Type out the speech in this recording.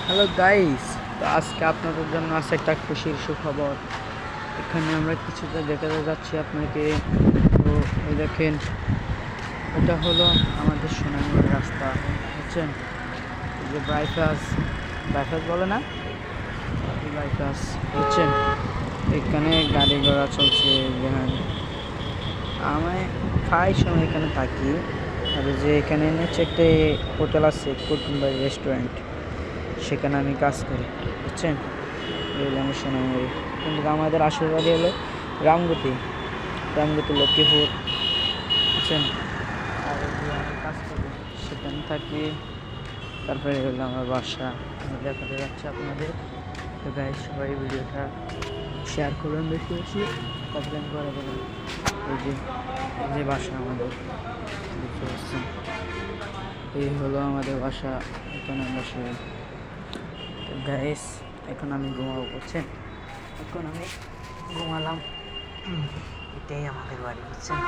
Hello guys, তো আজকে আপনাদের জন্য আছে একটা খুশির সুখবর। এখানে আমরা কিছুটা দেখাতে যাচ্ছি আপনাকে। তো এই দেখেন, এটা হলো আমাদের সোনামুড়ি রাস্তা, বুঝছেন? এই যে বাইপাস, বাইপাস বলে না, এই বাইপাস, বুঝছেন? এখানে গাড়ি ঘোড়া চলছে। যেখানে আমি প্রায় সময় এখানে থাকি। আর এই যে এখানে নিচে একটা হোটেল আছে, কুটুম্বাই রেস্টুরেন্ট, সেখানে আমি কাজ করি, বুঝছেন? এই হলো আমার সোনামুড়ি। কিন্তু আমাদের আসল বাড়ি হলো রামগতি, রামগতি লক্ষ্মীপুর, বুঝছেন? আর এই যে আমি কাজ করি, সেখানে থাকি। তারপরে হলো আমার বাসা, আমি দেখাতে যাচ্ছি আপনাদের। তো গাইস, সবাই ভিডিওটা শেয়ার করবেন, বেশি বেশি কমপ্লেন করে দেবেন। এই যে এই যে বাসা আমাদের, বুঝতে পারছেন? এই হলো আমাদের বাসা, এখানে আমরা শুয়ে। তো গাইস, এখন আমি ঘুমাবো, বুঝছেন? এখন আমি ঘুমালাম। এটাই আমাদের বাড়ি, বুঝছেন?